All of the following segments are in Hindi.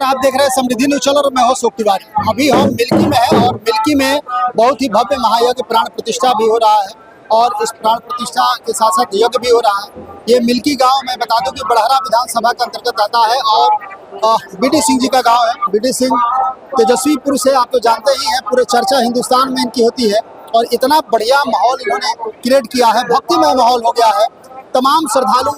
आप देख रहे हैं समृद्धि न्यूज चैनल और मैं हूं अशोक तिवारी। अभी हम मिल्की में हैं और मिल्की में बहुत ही भव्य महायज्ञ प्राण प्रतिष्ठा भी हो रहा है और इस प्राण प्रतिष्ठा के साथ साथ यज्ञ भी हो रहा है। ये मिल्की गांव मैं बता दूं कि बड़हरा विधानसभा के अंतर्गत आता है और बीडी सिंह जी का गांव है। बीडी सिंह तेजस्वी पुरुष है, आप तो जानते ही हैं, पूरे चर्चा हिंदुस्तान में इनकी होती है और इतना बढ़िया माहौल इन्होंने क्रिएट किया है, भक्तिमय माहौल हो गया है। तमाम श्रद्धालु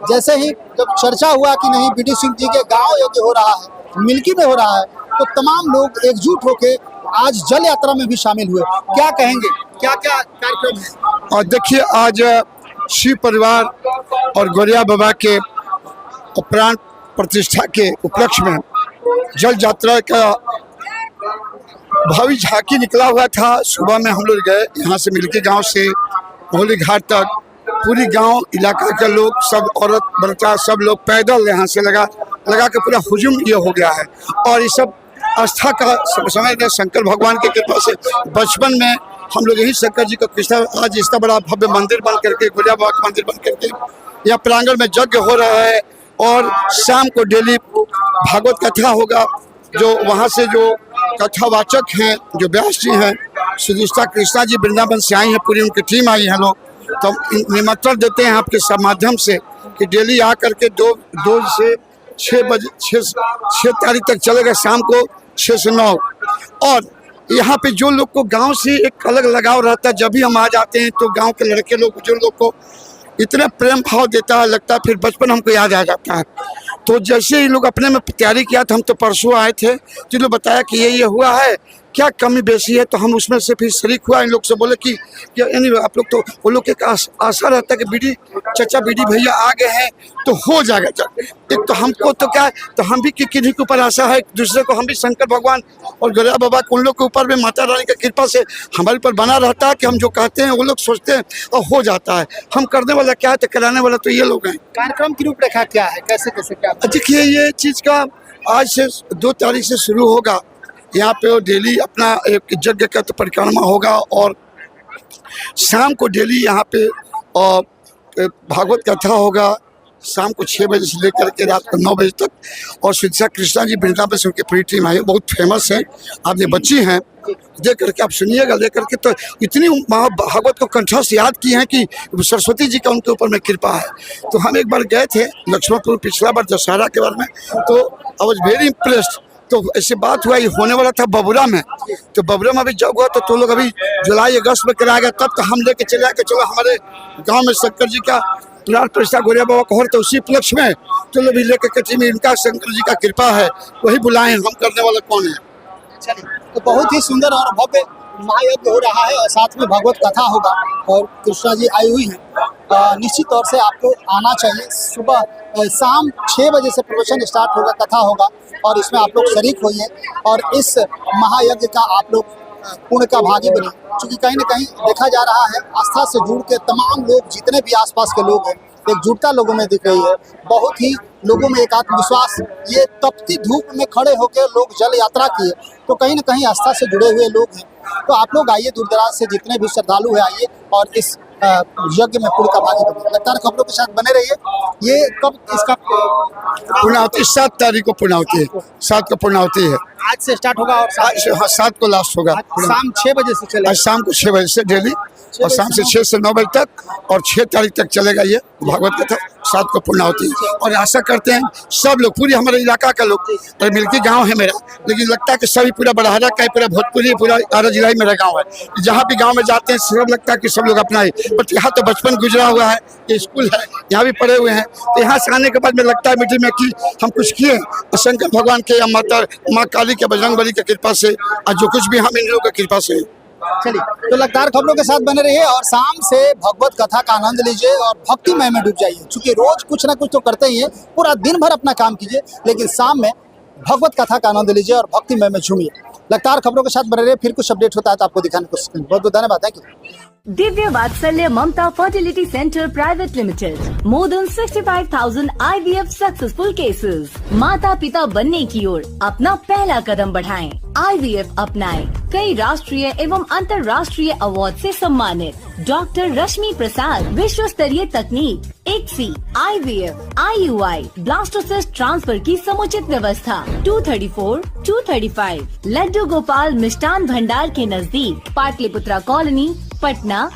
जैसे ही जब चर्चा हुआ कि नहीं बीडी सिंह जी के गाँव यज्ञ हो रहा है, मिल्की में हो रहा है, तो तमाम लोग एकजुट होकर आज जल यात्रा में भी शामिल हुए। क्या कहेंगे, क्या क्या कार्यक्रम है? और देखिए, आज शिव परिवार और गौरिया बाबा के प्राण प्रतिष्ठा के उपलक्ष्य में जल यात्रा का भावी झांकी निकला हुआ था। सुबह में हम लोग गए यहाँ से मिल्की गांव से होली घाट तक, पूरी गांव इलाका के लोग, सब औरत बच्चा सब लोग पैदल यहाँ से लगा के पूरा हुजूम ये हो गया है। और ये सब आस्था का समय में शंकर भगवान की कृपा से बचपन में हम लोग यही शंकर जी का कृष्णा आज इतना बड़ा भव्य मंदिर बन करके, गौरिया बाबा का मंदिर बन करके यह प्रांगण में यज्ञ हो रहा है। और शाम को डेली भागवत कथा होगा, जो वहाँ से जो कथावाचक हैं, जो व्यास जी हैं, सुधिष्ठा कृष्णा जी वृंदावन से आई हैं, पूरी उनकी टीम आई है लोग। तो निमंत्रण देते हैं आपके सब माध्यम से कि डेली आ करके 2 से 6 तारीख तक चलेगा, शाम को 6 से 9। और यहाँ पे जो लोग को गांव से एक अलग लगाव रहता है, जब भी हम आ जाते हैं तो गांव के लड़के लोग, बुजुर्ग लोग को इतना प्रेम भाव देता है, लगता है फिर बचपन हमको याद आ जाता है। तो जैसे ही लोग अपने में तैयारी किया था, हम तो परसों आए थे, जो लोग बताया कि ये हुआ है, क्या कमी बेसी है, तो हम उसमें से फिर शरीक हुआ। इन लोग से बोले कि यानी आप लोग, तो वो लोग के आशा रहता है कि बीडी चाचा बीडी भैया आ गए हैं तो हो जाएगा। एक तो हमको तो क्या है, तो हम भी किन्हीं के ऊपर आशा है, दूसरे को हम भी शंकर भगवान और गौरिया बाबा को, उन लोग के ऊपर भी माता रानी की कृपा से हमारे ऊपर बना रहता है कि हम जो कहते हैं वो लोग सोचते हैं और हो जाता है। हम करने वाला क्या है, तो कराने वाला तो ये लोग हैं। कार्यक्रम की रूपरेखा क्या है, कैसे कैसे क्या? देखिए, ये चीज़ का आज से 2 तारीख से शुरू होगा। यहाँ पे डेली अपना एक यज्ञ का तो परिक्रमा होगा और शाम को डेली यहाँ पे भागवत कथा होगा, शाम को 6 बजे से लेकर के रात को 9 बजे तक। और सुधिष्ठा कृष्णा जी वृंदावन से उनकी पूरी टीम आई है, बहुत फेमस है। आप ये बच्ची हैं, देख करके आप सुनिएगा, देख करके तो इतनी भागवत को कंठस्थ याद की है कि सरस्वती जी का उनके ऊपर में कृपा है। तो हम एक बार गए थे लक्ष्मणपुर पिछला बार दशहरा के बारे में, तो आई वॉज वेरी इम्प्रेस्ड। तो ऐसी बात हुआ, ये होने वाला था बबुरा में, तो बबुरा में अभी जब हुआ तो लोग अभी जुलाई अगस्त में कराया गया, तब तो हम लेके चले आए कि चलो हमारे गांव में शंकर जी का प्राण प्रतिष्ठा गौरिया बाबा को हो, तो उसी उपलक्ष्य में चलो भी लेकर के टीम, इनका शंकर जी का कृपा है, वही बुलाए, हम करने वाला कौन है। चलिए, तो बहुत ही सुंदर और भव्य महायज्ञ हो रहा है और साथ में भागवत कथा होगा और कृष्णा जी आई हुई हैं। निश्चित तौर से आपको आना चाहिए। सुबह शाम 6 बजे से प्रवचन स्टार्ट होगा, कथा होगा और इसमें आप लोग शरीक होइए और इस महायज्ञ का आप लोग पुण्य का भागी बने। क्योंकि कहीं ना कहीं देखा जा रहा है, आस्था से जुड़ के तमाम लोग, जितने भी आसपास के लोग हैं, एकजुटता लोगों में दिख रही है। बहुत ही लोगों में एक आत्मविश्वास, ये तपती धूप में खड़े होकर लोग जल यात्रा किए, तो कहीं ना कहीं आस्था से जुड़े हुए लोग हैं। तो आप लोग आइए, दूर दराज से जितने भी श्रद्धालु हैं आइए और इस यज्ञ में पुण्य का भागी बने। लगातार खबरों के साथ बने रहिए। ये कब इसका पूर्णावती? 7 तारीख को पूर्णावती है, 7 को पूर्णावती है। आज से स्टार्ट होगा और 7 को लास्ट होगा। शाम 6 बजे से चलेगा। आज शाम को 6 बजे से डेली और शाम से 6 से 9 बजे तक और 6 तारीख तक चलेगा ये भागवत कथा। 7 को पूर्णावती है और आशा करते हैं सब लोग, पूरी हमारे इलाका का लोग, और मिल्की गांव है मेरा, लेकिन लगता है कि सभी पूरा बड़हरा का, पूरा भोजपुरी, पूरा आरा जिला ही मेरा गांव है। जहाँ भी गांव में जाते हैं सब लगता है कि सब लोग अपना है, बट यहाँ तो बचपन गुजरा हुआ है, ये स्कूल है, यहाँ भी पढ़े हुए हैं। तो यहाँ से आने के बाद में लगता है मीठी में कि हम कुछ किए शंकर भगवान के या माँ काली के, बजरंगबली की कृपा से, और जो कुछ भी हम इन लोगों की कृपा से। चलिए, तो लगातार खबरों के साथ बने रहिए और शाम से भगवत कथा का आनंद लीजिए और भक्तिमय में डूब जाइए। क्योंकि रोज कुछ ना कुछ तो करते ही हैं, पूरा दिन भर अपना काम कीजिए, लेकिन शाम में भगवत कथा का आनंद लीजिए और भक्तिमय में झूमिए। लगातार खबरों के साथ बने रहिए, फिर कुछ अपडेट होता है तो आपको दिखाने की कोशिश करेंगे। बहुत बहुत धन्यवाद, thank you. Divya Vatsalya Mamta fertility centre private limited, more than 65,000 IVF successful cases. माता पिता बनने की ओर अपना पहला कदम बढ़ाएं, IVF अपनाएं। कई राष्ट्रीय एवं अंतर्राष्ट्रीय अवार्ड से सम्मानित। डॉक्टर रश्मि प्रसाद, विश्व स्तरीय तकनीक, ICSI, IVF, IUI, blastocyst transfer की समुचित व्यवस्था। 234, 235 लड्डू गोपाल मिष्ठान भंडार के नजदीक, पाटलिपुत्रा कॉलोनी, पटना